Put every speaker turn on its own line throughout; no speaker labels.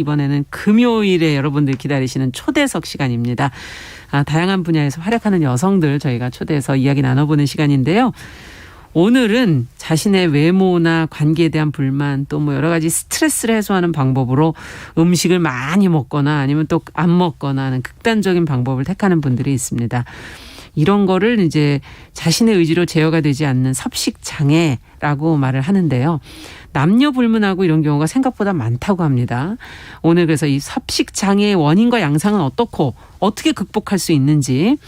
이번에는 금요일에 여러분들 기다리시는 초대석 시간입니다. 다양한 분야에서 활약하는 여성들 저희가 초대해서 이야기 나눠보는 시간인데요. 오늘은 자신의 외모나 관계에 대한 불만 또 뭐 여러 가지 스트레스를 해소하는 방법으로 음식을 많이 먹거나 아니면 또 안 먹거나 하는 극단적인 방법을 택하는 분들이 있습니다. 이런 거를 이제 자신의 의지로 제어가 되지 않는 섭식장애라고 말을 하는데요. 남녀 불문하고 이런 경우가 생각보다 많다고 합니다. 오늘 그래서 이 섭식장애의 원인과 양상은 어떻고 어떻게 극복할 수 있는지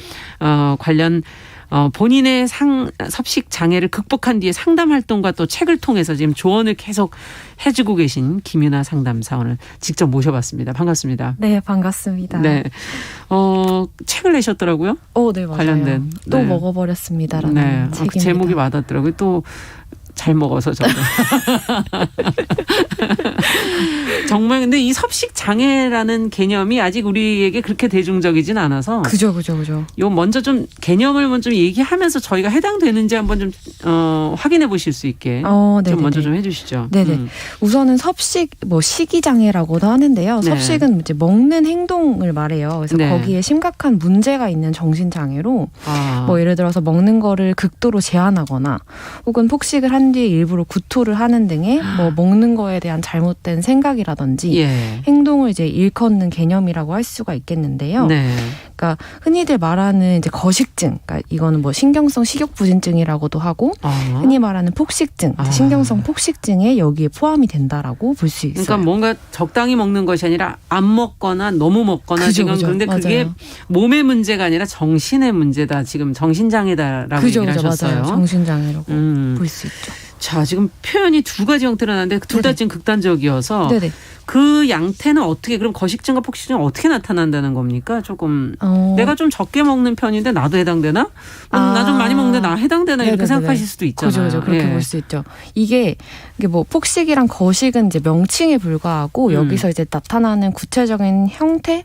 관련 본인의 섭식장애를 극복한 뒤에 상담활동과 또 책을 통해서 지금 조언을 계속 해주고 계신 김유나 상담사원을 직접 모셔봤습니다. 반갑습니다.
네, 반갑습니다.
네, 책을 내셨더라고요.
네, 맞아요.
관련된.
또
네.
먹어버렸습니다라는
네.
책입니다.
제목이 와닿더라고요. 또 잘 먹어서 저도. 정말 근데 이 섭식 장애라는 개념이 아직 우리에게 그렇게 대중적이진 않아서.
그죠.
요 먼저 좀 개념을 먼저 좀 얘기하면서 저희가 해당되는지 한번 좀 확인해 보실 수 있게 좀 먼저 좀 해주시죠.
네네. 우선은 섭식 식이 장애라고도 하는데요.
네.
섭식은 이제 먹는 행동을 말해요. 그래서
네.
거기에 심각한 문제가 있는 정신 장애로
뭐
예를 들어서 먹는 거를 극도로 제한하거나 혹은 폭식을 한 뒤에 일부러 구토를 하는 등의 먹는 거에 대한 잘못된 생각이라든지
예.
행동을 이제 일컫는 개념이라고 할 수가 있겠는데요.
네.
그러니까 흔히들 말하는 이제 거식증, 그러니까 이거는 신경성 식욕부진증이라고도 하고 흔히 말하는 폭식증, 신경성 폭식증에 여기에 포함이 된다라고 볼 수 있어요.
그러니까 뭔가 적당히 먹는 것이 아니라 안 먹거나 너무 먹거나
그죠,
지금
그죠.
그런데
맞아요.
그게 몸의 문제가 아니라 정신의 문제다. 지금 정신장애다라고 얘기를 하셨어요.
맞아요. 정신장애라고 볼 수 있죠.
자, 지금 표현이 두 가지 형태로 나는데 둘 다
네네.
지금 극단적이어서
네네.
그 양태는 어떻게 그럼 거식증과 폭식증은 어떻게 나타난다는 겁니까? 조금 내가 좀 적게 먹는 편인데 나도 해당되나? 나 좀 많이 먹는데 나 해당되나? 이렇게
네네네.
생각하실 수도 있잖아요.
그죠. 그렇게 볼 수 있죠. 이게 폭식이랑 거식은 이제 명칭에 불과하고 여기서 이제 나타나는 구체적인 형태,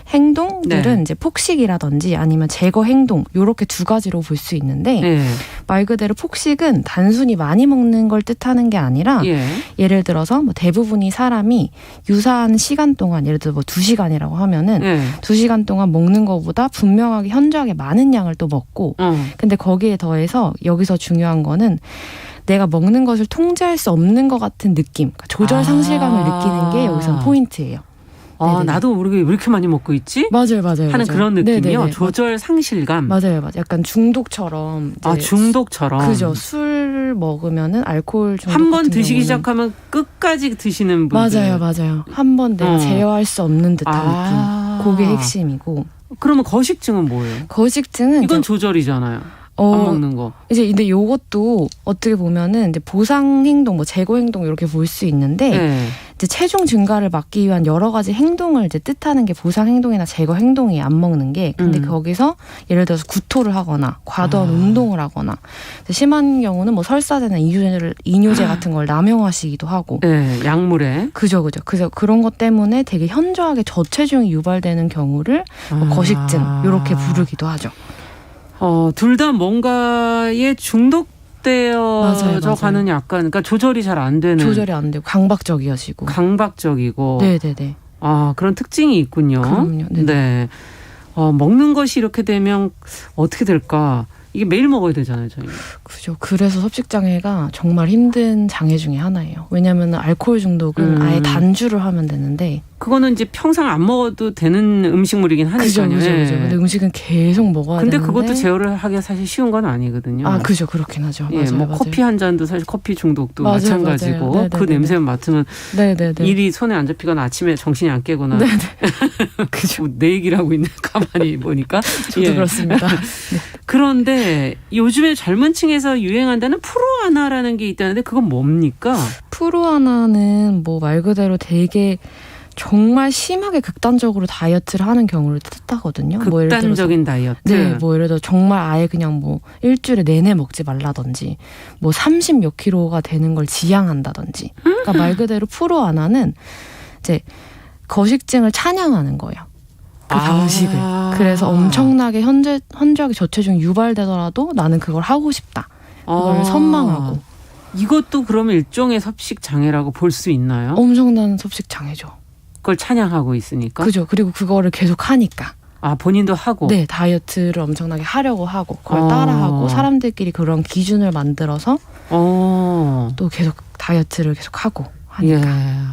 행동들은
네.
이제 폭식이라든지 아니면 제거 행동 요렇게 두 가지로 볼 수 있는데
네.
말 그대로 폭식은 단순히 많이 먹는 걸 뜻하는 게 아니라 예를 들어서 대부분이 사람이 유사한 시간 동안 예를 들어 2시간이라고 하면은 2시간 동안 먹는 것보다 분명하게 현저하게 많은 양을 또 먹고 근데 거기에 더해서 여기서 중요한 거는 내가 먹는 것을 통제할 수 없는 것 같은 느낌, 그러니까 조절 상실감을 느끼는 게 여기서 포인트예요.
나도 모르게 왜 이렇게 많이 먹고 있지?
맞아요.
하는 그런 느낌이요.
네네네.
조절 상실감.
맞아요. 약간 중독처럼.
중독처럼.
그죠. 술 먹으면은 알코올 중독.
한 번 드시기 시작하면 끝까지 드시는 분들.
맞아요. 한 번 내가 제어할 수 없는 듯한 느낌. 그게 핵심이고.
그러면 거식증은 뭐예요?
거식증은
이건 조절이잖아요. 안 먹는 거.
근데 요것도 어떻게 보면은 이제 보상 행동, 제거 행동 이렇게 볼 수 있는데 이제 체중 증가를 막기 위한 여러 가지 행동을 이제 뜻하는 게 보상 행동이나 제거 행동이 안 먹는 게 근데 거기서 예를 들어서 구토를 하거나 과도한 운동을 하거나 심한 경우는 설사제나 이뇨제 같은 걸 남용하시기도 하고.
네, 약물에.
그죠. 그래서 그런 것 때문에 되게 현저하게 저체중이 유발되는 경우를 거식증 이렇게 부르기도 하죠.
둘 다 뭔가에 중독되어져 가는 약간, 그러니까 조절이 잘 안 되는.
조절이 안 되고 강박적이고. 네네네.
그런 특징이 있군요.
그럼요. 네네.
네. 먹는 것이 이렇게 되면 어떻게 될까? 이게 매일 먹어야 되잖아요, 저희.
그죠. 그래서 섭식장애가 정말 힘든 장애 중에 하나예요. 왜냐하면 알코올 중독은 아예 단주를 하면 되는데.
그거는 이제 평생 안 먹어도 되는 음식물이긴 하니까요.
그죠. 근데 음식은 계속 먹어야
근데
되는데.
그것도 제어를 하기가 사실 쉬운 건 아니거든요.
그죠. 그렇긴 하죠. 맞아요.
커피 한 잔도 사실 커피 중독도
맞아요.
마찬가지고
맞아요.
그 냄새만 맡으면 일이 손에 안 잡히거나 아침에 정신이 안 깨거나.
그죠.
내 얘기를 하고 있는 가만히 보니까.
저도 그렇습니다.
그런데 요즘에 젊은 층에서 유행한다는 프로아나라는 게 있다는데 그건 뭡니까?
프로아나는 말 그대로 되게 정말 심하게 극단적으로 다이어트를 하는 경우를 뜻하거든요.
극단적인 다이어트.
네, 예를 들어 정말 아예 그냥 일주일에 내내 먹지 말라든지 30 몇 킬로가 되는 걸 지향한다든지. 그러니까 말 그대로 프로아나는 이제 거식증을 찬양하는 거예요. 그 방식을. 그래서 엄청나게 현저하게 저체중이 유발되더라도 나는 그걸 하고 싶다. 그걸 선망하고.
이것도 그러면 일종의 섭식 장애라고 볼 수 있나요?
엄청난 섭식 장애죠.
걸 찬양하고 있으니까.
그죠. 그리고 그거를 계속 하니까.
아, 본인도 하고.
네, 다이어트를 엄청나게 하려고 하고 그걸 따라하고 사람들끼리 그런 기준을 만들어서 또 계속 다이어트를 계속 하고 하니까.
예.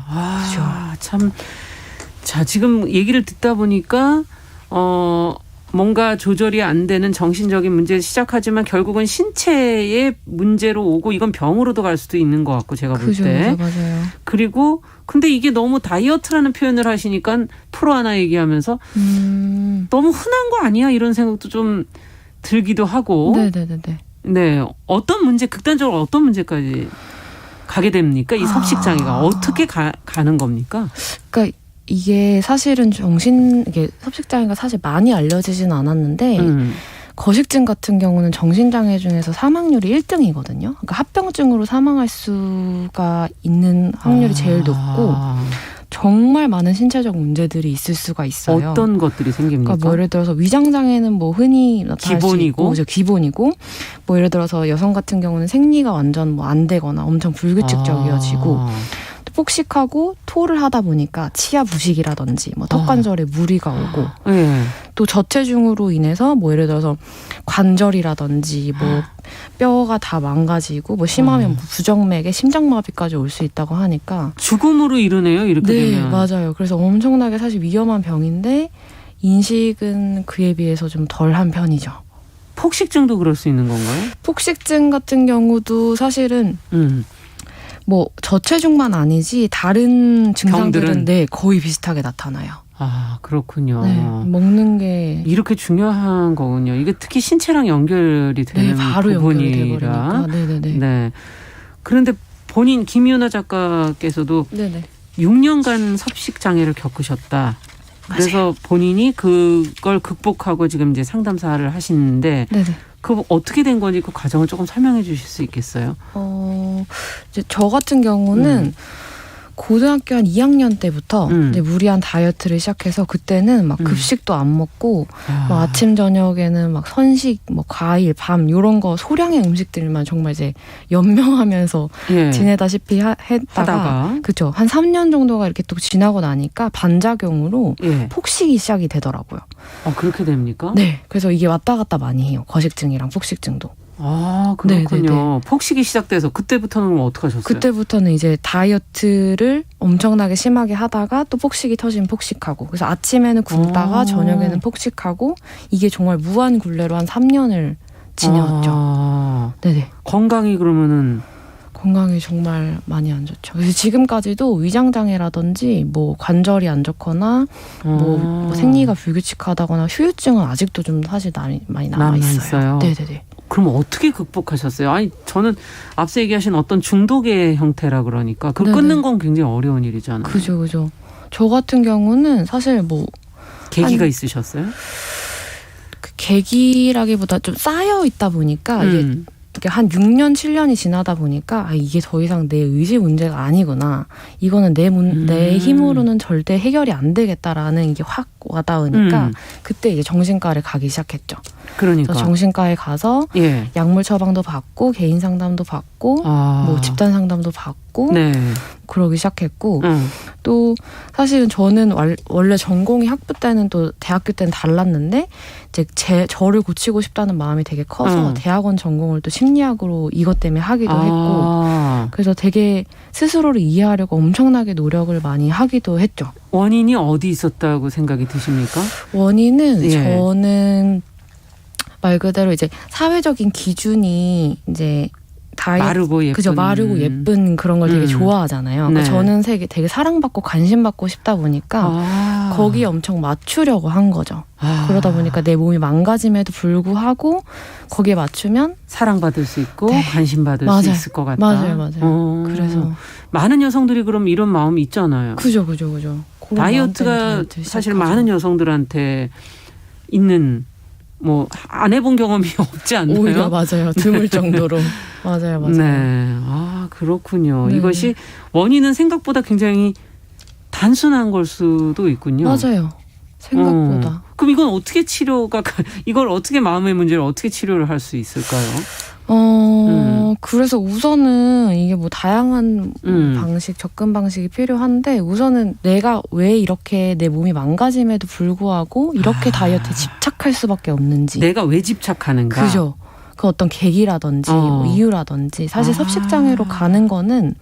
아, 참. 자, 지금 얘기를 듣다 보니까 뭔가 조절이 안 되는 정신적인 문제 시작하지만 결국은 신체의 문제로 오고 이건 병으로도 갈 수도 있는 것 같고 제가 볼 때.
맞아요.
그리고 근데 이게 너무 다이어트라는 표현을 하시니까 프로 하나 얘기하면서 너무 흔한 거 아니야 이런 생각도 좀 들기도 하고.
네네네.
네, 어떤 문제 극단적으로 어떤 문제까지 가게 됩니까? 이 섭식장애가 어떻게 가는 겁니까?
그러니까 이게 사실은 이게 섭식장애가 사실 많이 알려지진 않았는데 거식증 같은 경우는 정신장애 중에서 사망률이 1등이거든요. 그러니까 합병증으로 사망할 수가 있는 확률이 제일 높고 정말 많은 신체적 문제들이 있을 수가 있어요.
어떤 것들이 생깁니까?
그러니까 뭐 예를 들어서 위장장애는 뭐 흔히 나타날 수 있고 기본이고 뭐 예를 들어서 여성 같은 경우는 생리가 완전 뭐 안 되거나 엄청 불규칙적이어지고 폭식하고 토를 하다 보니까 치아 부식이라든지 뭐 턱관절에 무리가 오고 또 저체중으로 인해서 뭐 예를 들어서 관절이라든지 뭐 뼈가 다 망가지고 뭐 심하면 부정맥에 심장마비까지 올 수 있다고 하니까
죽음으로 이르네요. 이렇게 되면.
네, 맞아요. 그래서 엄청나게 사실 위험한 병인데 인식은 그에 비해서 좀 덜한 편이죠.
폭식증도 그럴 수 있는 건가요?
폭식증 같은 경우도 사실은 뭐 저체중만 아니지 다른 증상들은 네, 거의 비슷하게 나타나요.
아, 그렇군요.
네, 먹는 게
이렇게 중요한 거군요. 이게 특히 신체랑 연결이 되는
바로
부분이라.
네네네.
네. 그런데 본인 김유나 작가께서도
네네.
6년간 섭식 장애를 겪으셨다. 그래서
맞아요.
본인이 그걸 극복하고 지금 이제 상담사를 하시는데
네네.
그 어떻게 된 건지 그 과정을 조금 설명해 주실 수 있겠어요?
이제 저 같은 경우는 고등학교 한 2학년 때부터 이제 무리한 다이어트를 시작해서 그때는 막 급식도 안 먹고 막 아침 저녁에는 막 선식, 뭐 과일, 밤 이런 거 소량의 음식들만 정말 이제 연명하면서 지내다시피 했다가 그렇죠. 한 3년 정도가 이렇게 또 지나고 나니까 반작용으로 폭식이 시작이 되더라고요.
그렇게 됩니까?
네. 그래서 이게 왔다 갔다 많이 해요. 거식증이랑 폭식증도.
아, 그렇군요.
네네네.
폭식이 시작돼서 그때부터는 어떻게 하셨어요?
그때부터는 이제 다이어트를 엄청나게 심하게 하다가 또 폭식이 터지면 폭식하고 그래서 아침에는 굶다가 저녁에는 폭식하고 이게 정말 무한 굴레로 한 3년을 지내왔죠. 네네.
건강이 그러면은
건강이 정말 많이 안 좋죠. 그래서 지금까지도 위장장애라든지 뭐 관절이 안 좋거나 뭐 생리가 불규칙하다거나 후유증은 아직도 좀 사실 많이 남아있어요. 네네네.
그럼 어떻게 극복하셨어요? 아니, 저는 앞서 얘기하신 어떤 중독의 형태라 그러니까 그걸 끊는 건 굉장히 어려운 일이잖아요.
그죠. 저 같은 경우는 사실 뭐
계기가 있으셨어요?
그 계기라기보다 좀 쌓여 있다 보니까 이게 한 6년, 7년이 지나다 보니까 이게 더 이상 내 의지 문제가 아니구나. 이거는 내 힘으로는 절대 해결이 안 되겠다라는 게 확 와닿으니까 그때 이제 정신과를 가기 시작했죠.
그러니까
정신과에 가서 약물 처방도 받고 개인 상담도 받고 뭐 집단 상담도 받고 그러기 시작했고 또 사실은 저는 원래 전공이 학부 때는 또 대학교 때는 달랐는데 이제 저를 고치고 싶다는 마음이 되게 커서 대학원 전공을 또 심리학으로 이것 때문에 하기도 했고 그래서 되게 스스로를 이해하려고 엄청나게 노력을 많이 하기도 했죠.
원인이 어디 있었다고 생각이 드십니까?
원인은 저는 말 그대로 이제 사회적인 기준이 이제
마르고 예쁜.
그죠. 마르고 예쁜 그런 걸 되게 좋아하잖아요. 그러니까 저는 되게 사랑받고 관심받고 싶다 보니까 거기에 엄청 맞추려고 한 거죠. 그러다 보니까 내 몸이 망가짐에도 불구하고 거기에 맞추면
사랑받을 수 있고 관심받을 수 있을 것 같다.
맞아요. 그래서
많은 여성들이 그럼 이런 마음이 있잖아요.
그죠.
다이어트가 사실 많은 여성들한테 있는 뭐 안 해본 경험이 없지 않나요?
오히려 맞아요. 드물 정도로. 맞아요.
네. 그렇군요. 이것이 원인은 생각보다 굉장히 단순한 걸 수도 있군요.
맞아요. 생각보다.
그럼 이건 어떻게 이걸 어떻게 마음의 문제를 어떻게 치료를 할 수 있을까요?
그래서 우선은 이게 뭐 다양한 방식, 접근 방식이 필요한데 우선은 내가 왜 이렇게 내 몸이 망가짐에도 불구하고 이렇게 다이어트에 집착할 수밖에 없는지.
내가 왜 집착하는가?
그죠. 그 어떤 계기라든지 뭐 이유라든지 사실 섭식장애로 가는 거는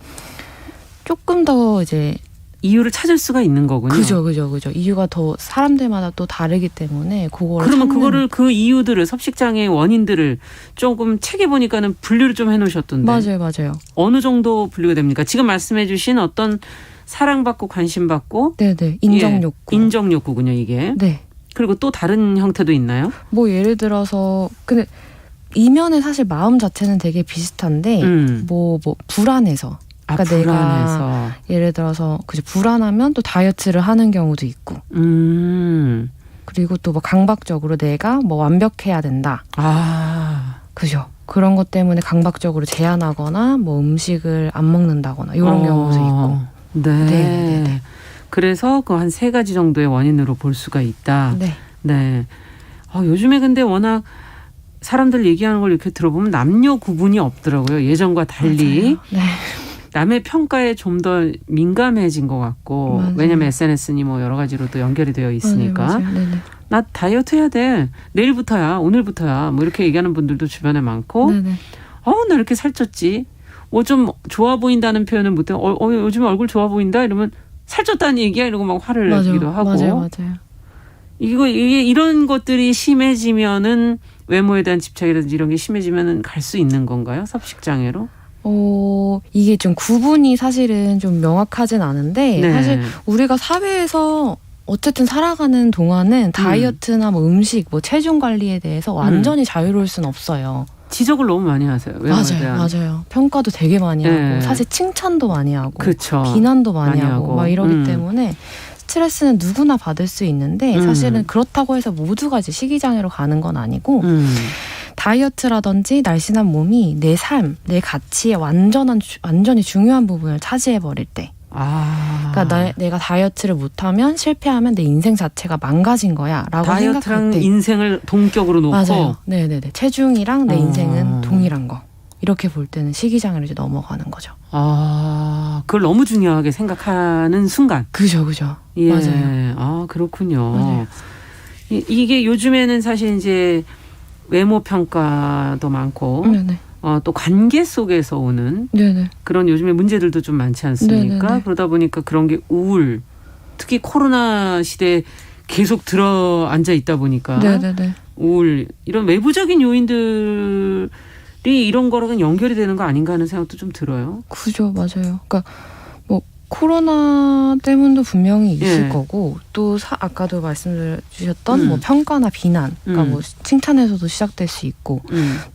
조금 더 이제
이유를 찾을 수가 있는 거군요.
그죠. 이유가 더 사람들마다 또 다르기 때문에 그거를
그러면 그거를 그 이유들을 섭식장애의 원인들을 조금 책에 보니까는 분류를 좀 해놓으셨던데.
맞아요.
어느 정도 분류가 됩니까? 지금 말씀해주신 어떤 사랑받고 관심받고.
네네. 인정욕구.
인정욕구군요, 이게.
네.
그리고 또 다른 형태도 있나요?
뭐 예를 들어서 근데 이면에 사실 마음 자체는 되게 비슷한데 뭐 불안해서. 그러니까
불안해서.
내가 예를 들어서 그죠 불안하면 또 다이어트를 하는 경우도 있고. 그리고 또 뭐 강박적으로 내가 뭐 완벽해야 된다. 그죠. 그런 것 때문에 강박적으로 제한하거나 뭐 음식을 안 먹는다거나 이런 경우도 있고.
네. 그래서 그 한 3가지 정도의 원인으로 볼 수가 있다. 네. 요즘에 근데 워낙 사람들 얘기하는 걸 이렇게 들어보면 남녀 구분이 없더라고요. 예전과 달리.
네.
남의 평가에 좀 더 민감해진 것 같고.
맞아요.
왜냐면 SNS니 뭐 여러 가지로 또 연결이 되어 있으니까.
맞아요.
나 다이어트 해야 돼. 내일부터야. 오늘부터야. 뭐 이렇게 얘기하는 분들도 주변에 많고. 나 이렇게 살쪘지. 좀 좋아 보인다는 표현을 못해. 요즘 얼굴 좋아 보인다 이러면 살쪘다는 얘기야 이러고 막 화를 내기도 하고.
맞아요.
이게 이런 것들이 심해지면은 외모에 대한 집착이라든지 이런 게 심해지면은 갈 수 있는 건가요? 섭식장애로?
이게 좀 구분이 사실은 좀 명확하진 않은데 사실 우리가 사회에서 어쨌든 살아가는 동안은 다이어트나 뭐 음식, 뭐 체중 관리에 대해서 완전히 자유로울 순 없어요.
지적을 너무 많이 하세요.
맞아요. 평가도 되게 많이 하고 사실 칭찬도 많이 하고
그쵸.
비난도 많이 하고 막 이러기 때문에 스트레스는 누구나 받을 수 있는데 사실은 그렇다고 해서 모두가 이제 식이장애로 가는 건 아니고 다이어트라든지 날씬한 몸이 내 삶, 내 가치의 완전히 중요한 부분을 차지해버릴 때 그러니까 내가 다이어트를 못하면 실패하면 내 인생 자체가 망가진 거야 라고 생각할 때
다이어트랑 인생을 동격으로 놓고
맞아요. 네네네. 체중이랑 내 인생은 동일한 거 이렇게 볼 때는 식이장애로 이제 넘어가는 거죠.
그걸 너무 중요하게 생각하는 순간.
그죠.
예.
맞아요.
그렇군요.
맞아요.
이게 요즘에는 사실 이제 외모 평가도 많고 또 관계 속에서 오는 그런 요즘에 문제들도 좀 많지 않습니까? 그러다 보니까 그런 게 우울, 특히 코로나 시대에 계속 들어앉아 있다 보니까 우울, 이런 외부적인 요인들이 이런 거랑은 연결이 되는 거 아닌가 하는 생각도 좀 들어요.
그죠, 맞아요. 그러니까 뭐 코로나 때문도 분명히 있을 거고 또 아까도 말씀을 주셨던 뭐 평가나 비난, 그러니까 뭐 칭찬에서도 시작될 수 있고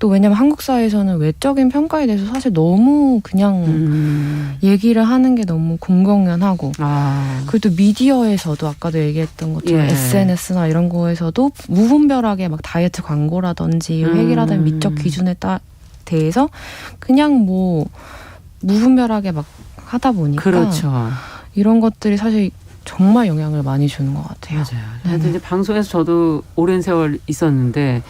또 왜냐면 한국 사회에서는 외적인 평가에 대해서 사실 너무 그냥 얘기를 하는 게 너무 공공연하고 그리고 또 미디어에서도 아까도 얘기했던 것처럼 SNS나 이런 거에서도 무분별하게 막 다이어트 광고라든지 획일화된 미적 기준에 대해서 그냥 뭐 무분별하게 막 하다 보니까
그렇죠.
이런 것들이 사실 정말 영향을 많이 주는 것 같아요.
맞아요. 이제 방송에서 저도 오랜 세월 있었는데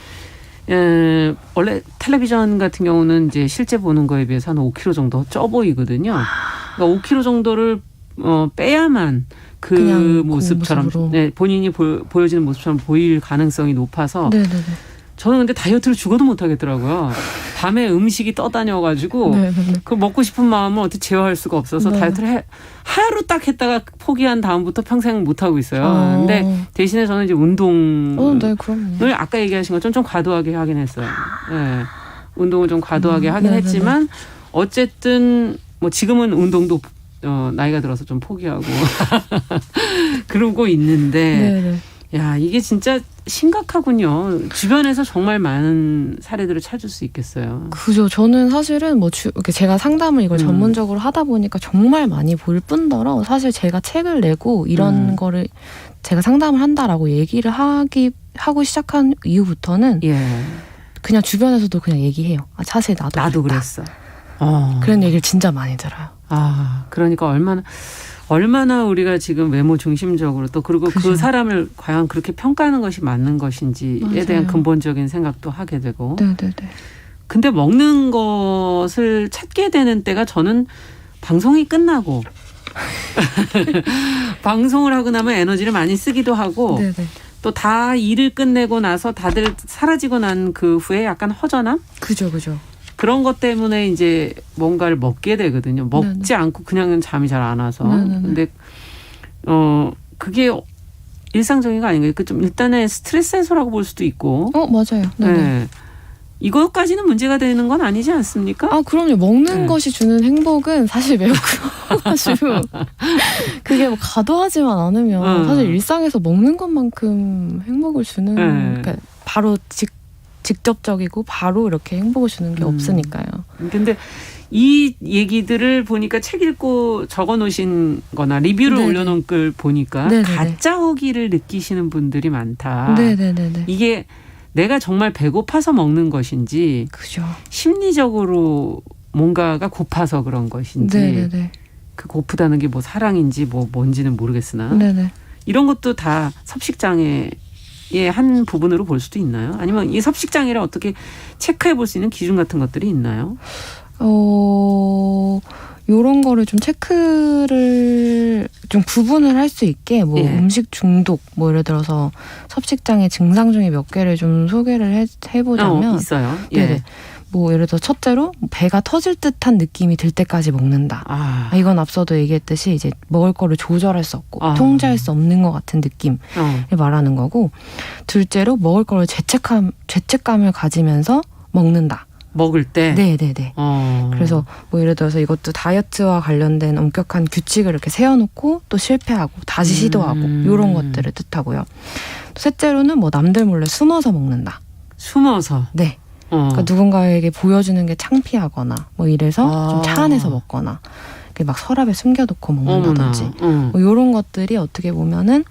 원래 텔레비전 같은 경우는 이제 실제 보는 거에 비해서 한 5kg 정도 쪄 보이거든요. 그러니까 5kg 정도를 빼야만 그 모습처럼 본인이 보여지는 모습처럼 보일 가능성이 높아서 저는 근데 다이어트를 죽어도 못 하겠더라고요. 밤에 음식이 떠다녀가지고 그 먹고 싶은 마음을 어떻게 제어할 수가 없어서 다이어트를 하루 딱 했다가 포기한 다음부터 평생 못 하고 있어요. 근데 대신에 저는 이제 운동을 아까 얘기하신 것처럼 좀 과도하게 하긴 했어요. 운동을 좀 과도하게 하긴 했지만 어쨌든 뭐 지금은 운동도 나이가 들어서 좀 포기하고 그러고 있는데 야, 이게 진짜 심각하군요. 주변에서 정말 많은 사례들을 찾을 수 있겠어요.
그죠. 저는 사실은 뭐 제가 상담을 이걸 전문적으로 하다 보니까 정말 많이 볼 뿐더러 사실 제가 책을 내고 이런 거를 제가 상담을 한다라고 얘기를 하고 시작한 이후부터는 그냥 주변에서도 그냥 얘기해요. 사실 나도
그랬어.
그런 얘기를 진짜 많이 들어요.
그러니까 얼마나 우리가 지금 외모 중심적으로 또 그리고 그 사람을 과연 그렇게 평가하는 것이 맞는 것인지에 대한 근본적인 생각도 하게 되고 근데 먹는 것을 찾게 되는 때가 저는 방송이 끝나고 방송을 하고 나면 에너지를 많이 쓰기도 하고
네네.
또 다 일을 끝내고 나서 다들 사라지고 난 그 후에 약간 허전함?
그죠.
그런 것 때문에 이제 뭔가를 먹게 되거든요. 먹지
네네.
않고 그냥 잠이 잘 안 와서.
네네네.
근데 그게 일상적인 거 아닌가요? 그 좀 일단의 스트레스 해소라고 볼 수도 있고.
맞아요. 네네.
네. 이것까지는 문제가 되는 건 아니지 않습니까?
그럼요. 먹는
네.
것이 주는 행복은 사실 매우 커가지고 그게 뭐 과도하지만 않으면 사실 일상에서 먹는 것만큼 행복을 주는 그러니까 바로 직접적이고 바로 이렇게 행복을 주는 게 없으니까요.
근데 이 얘기들을 보니까 책 읽고 적어 놓으신 거나 리뷰를
네네.
올려놓은 걸 보니까
네네네.
가짜 허기를 느끼시는 분들이 많다.
네네네.
이게 내가 정말 배고파서 먹는 것인지
그죠.
심리적으로 뭔가가 고파서 그런 것인지
네네네.
그 고프다는 게 뭐 사랑인지 뭐 뭔지는 모르겠으나
네네.
이런 것도 다 섭식장애의 한 부분으로 볼 수도 있나요? 아니면 이 섭식장애를 어떻게 체크해 볼 수 있는 기준 같은 것들이 있나요?
요런 거를 좀 체크를 좀 구분을 할 수 있게 뭐 음식 중독 뭐 예를 들어서 섭식장애 증상 중에 몇 개를 좀 소개를 해보자면
있어요.
네네. 뭐 예를 들어 첫째로 배가 터질 듯한 느낌이 들 때까지 먹는다. 이건 앞서도 얘기했듯이 이제 먹을 거를 조절할 수 없고 통제할 수 없는 것 같은 느낌을 말하는 거고, 둘째로 먹을 거를 죄책감을 가지면서 먹는다.
먹을 때?
네네네. 그래서 뭐 예를 들어서 이것도 다이어트와 관련된 엄격한 규칙을 이렇게 세워놓고 또 실패하고 다시 시도하고 이런 것들을 뜻하고요. 또 셋째로는 뭐 남들 몰래 숨어서 먹는다.
숨어서?
네. 그러니까 누군가에게 보여주는 게 창피하거나 뭐 이래서 좀 차 안에서 먹거나 막 서랍에 숨겨놓고 먹는다든지 뭐 이런 것들이 어떻게 보면은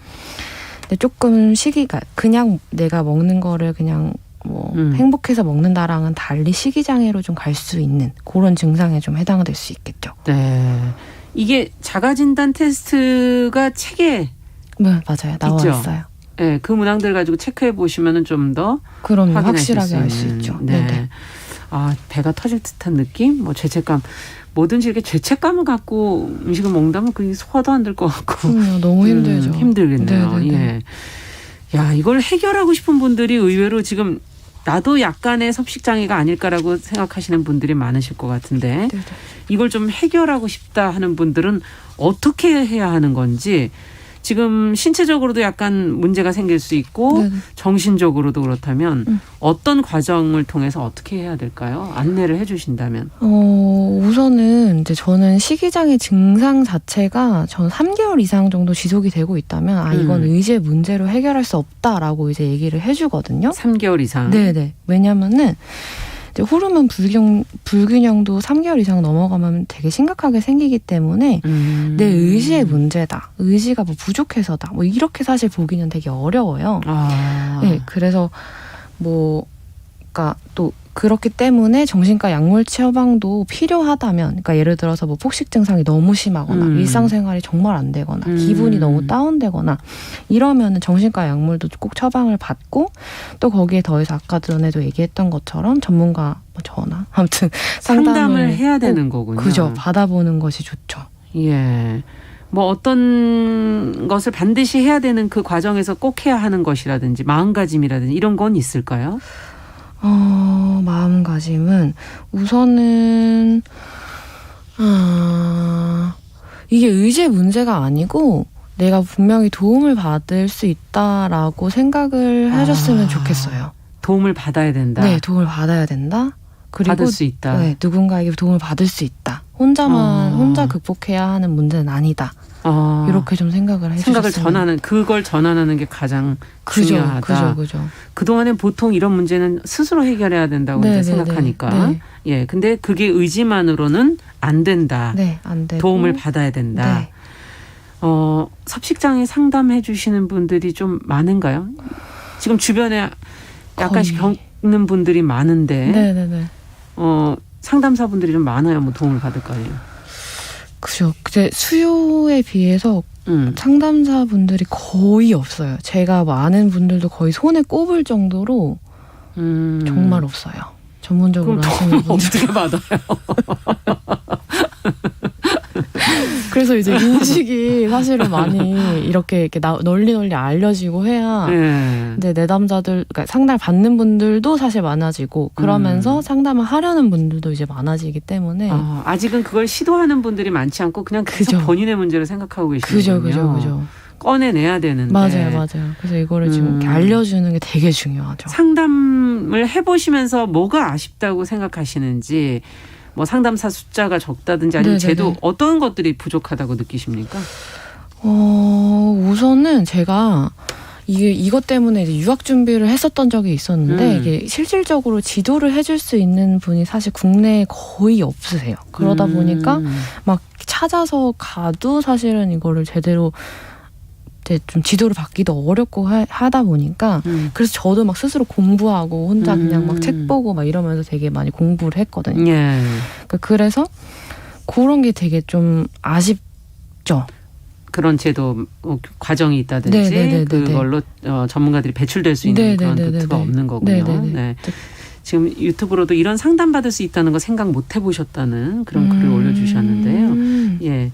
조금 시기가 그냥 내가 먹는 거를 그냥 뭐 행복해서 먹는다랑은 달리 식이장애로 좀 갈 수 있는 그런 증상에 좀 해당될 수 있겠죠.
네. 이게 자가진단 테스트가 책에
네, 맞아요. 나와
있죠?
있어요.
네, 그 문항들 가지고 체크해 보시면은 좀 더
그럼요. 확실하게 알 수 있죠.
네. 배가 터질 듯한 느낌, 뭐 죄책감, 뭐든지 이렇게 죄책감을 갖고 음식을 먹는다면 그게 소화도 안 될 것 같고.
너무 힘들죠.
힘들겠네요.
네네네.
예. 야, 이걸 해결하고 싶은 분들이 의외로 지금 나도 약간의 섭식장애가 아닐까라고 생각하시는 분들이 많으실 것 같은데
네네.
이걸 좀 해결하고 싶다 하는 분들은 어떻게 해야 하는 건지, 지금 신체적으로도 약간 문제가 생길 수 있고
네네.
정신적으로도 그렇다면 어떤 과정을 통해서 어떻게 해야 될까요? 안내를 해 주신다면.
우선은 이제 저는 식이장애 증상 자체가 저는 3개월 이상 정도 지속이 되고 있다면 이건 의지의 문제로 해결할 수 없다라고 이제 얘기를 해주거든요.
3개월 이상.
네네. 왜냐면은 이제 호르몬 불균형도 3개월 이상 넘어가면 되게 심각하게 생기기 때문에 내 의지의 문제다. 의지가 뭐 부족해서다. 뭐 이렇게 사실 보기는 되게 어려워요. 네, 그래서 그러니까 또 그렇기 때문에 정신과 약물 처방도 필요하다면, 그러니까 예를 들어서 뭐 폭식 증상이 너무 심하거나 일상생활이 정말 안 되거나 기분이 너무 다운되거나 이러면은 정신과 약물도 꼭 처방을 받고, 또 거기에 더해서 아까 전에도 얘기했던 것처럼 전문가 저나 아무튼
상담을 해야 되는 거군요.
그죠. 받아보는 것이 좋죠.
예. 뭐 어떤 것을 반드시 해야 되는 그 과정에서 꼭 해야 하는 것이라든지 마음가짐이라든지 이런 건 있을까요?
마음가짐은 우선은 이게 의지의 문제가 아니고 내가 분명히 도움을 받을 수 있다라고 생각을 하셨으면 좋겠어요.
도움을 받아야 된다.
네, 도움을 받아야 된다. 그리고
받을 수 있다.
네, 누군가에게 도움을 받을 수 있다. 혼자 극복해야 하는 문제는 아니다. 이렇게 좀 생각을 해주셨으면.
그걸 전환하는 게 가장 중요하다.
그죠.
그동안엔 보통 이런 문제는 스스로 해결해야 된다고 이제 생각하니까.
네.
예, 근데 그게 의지만으로는 안 된다.
네, 안 되고.
도움을 받아야 된다.
네.
섭식장애 상담해 주시는 분들이 좀 많은가요? 지금 주변에 약간씩 겪는 분들이 많은데.
네네네.
상담사분들이 좀 많아요. 뭐 도움을 받을 거 아니에요.
그죠. 근데 수요에 비해서 상담사분들이 거의 없어요. 제가 아는 분들도 거의 손에 꼽을 정도로 정말 없어요. 전문적으로 하시는 분들
어떻게 받아요?
그래서 이제 인식이 사실은 많이 이렇게 널리 알려지고 해야 이제 내담자들, 그러니까 상담 받는 분들도 사실 많아지고 그러면서 상담을 하려는 분들도 이제 많아지기 때문에
아직은 그걸 시도하는 분들이 많지 않고 그냥 계속 본인의 문제를 생각하고 계시는군요.
그죠.
꺼내내야 되는데.
맞아요. 그래서 이거를 지금 이렇게 알려주는 게 되게 중요하죠.
상담을 해보시면서 뭐가 아쉽다고 생각하시는지, 뭐 상담사 숫자가 적다든지 아니면 제도 어떤 것들이 부족하다고 느끼십니까?
우선은 제가 이것 때문에 이제 유학 준비를 했었던 적이 있었는데 이게 실질적으로 지도를 해줄 수 있는 분이 사실 국내에 거의 없으세요. 그러다 보니까 막 찾아서 가도 사실은 이거를 제대로 좀 지도를 받기도 어렵고 하다 보니까 그래서 저도 막 스스로 공부하고 혼자 그냥 막 책 보고 막 이러면서 되게 많이 공부를 했거든요. 그래서 그런 게 되게 좀 아쉽죠.
그런 제도 과정이 있다든지 그걸로 전문가들이 배출될 수 있는 그런 루트가 없는 거군요. 네. 지금 유튜브로도 이런 상담받을 수 있다는 거 생각 못 해보셨다는 그런 글을 올려주셨는데요. 예.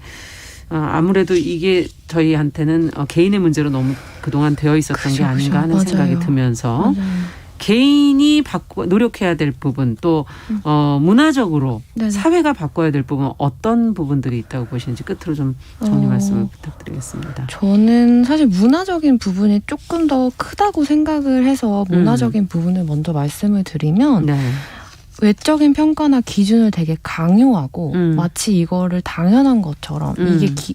아무래도 이게 저희한테는 개인의 문제로 너무 그동안 되어 있었던 게 아닌가 하는 생각이 들면서 개인이 노력해야 될 부분 또 문화적으로 사회가 바꿔야 될 부분 어떤 부분들이 있다고 보시는지 끝으로 좀 정리 말씀을 부탁드리겠습니다.
저는 사실 문화적인 부분이 조금 더 크다고 생각을 해서 문화적인 부분을 먼저 말씀을 드리면 외적인 평가나 기준을 되게 강요하고 마치 이거를 당연한 것처럼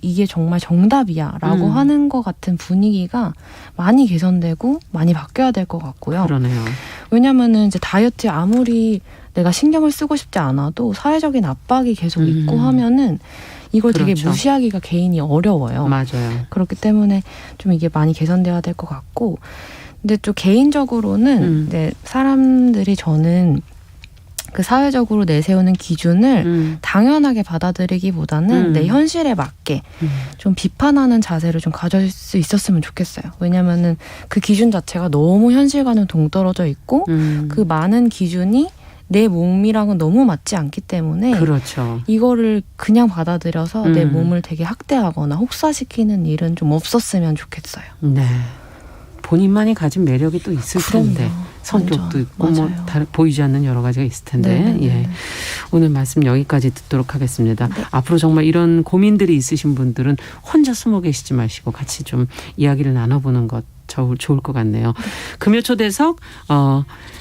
이게 정말 정답이야라고 하는 것 같은 분위기가 많이 개선되고 많이 바뀌어야 될 것 같고요.
그러네요.
왜냐면은 이제 다이어트에 아무리 내가 신경을 쓰고 싶지 않아도 사회적인 압박이 계속 있고 하면은 이걸 되게 무시하기가 개인이 어려워요.
맞아요.
그렇기 때문에 좀 이게 많이 개선돼야 될 것 같고, 근데 또 개인적으로는 이제 사람들이 저는 그 사회적으로 내세우는 기준을 당연하게 받아들이기보다는 내 현실에 맞게 좀 비판하는 자세를 좀 가질 수 있었으면 좋겠어요. 왜냐면은 그 기준 자체가 너무 현실과는 동떨어져 있고 그 많은 기준이 내 몸이랑은 너무 맞지 않기 때문에 이거를 그냥 받아들여서 내 몸을 되게 학대하거나 혹사시키는 일은 좀 없었으면 좋겠어요.
네. 본인만이 가진 매력이 또 있을 텐데 성격도 있고 뭐 보이지 않는 여러 가지가 있을 텐데 예. 오늘 말씀 여기까지 듣도록 하겠습니다. 앞으로 정말 이런 고민들이 있으신 분들은 혼자 숨어 계시지 마시고 같이 좀 이야기를 나눠보는 것 좋을 것 같네요. 금요초대석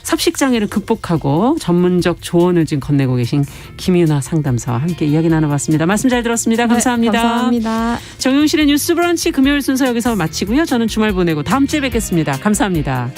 섭식장애를 극복하고 전문적 조언을 지금 건네고 계신 김윤아 상담사와 함께 이야기 나눠봤습니다. 말씀 잘 들었습니다. 감사합니다.
감사합니다.
정용실의 뉴스 브런치 금요일 순서 여기서 마치고요. 저는 주말 보내고 다음 주에 뵙겠습니다. 감사합니다.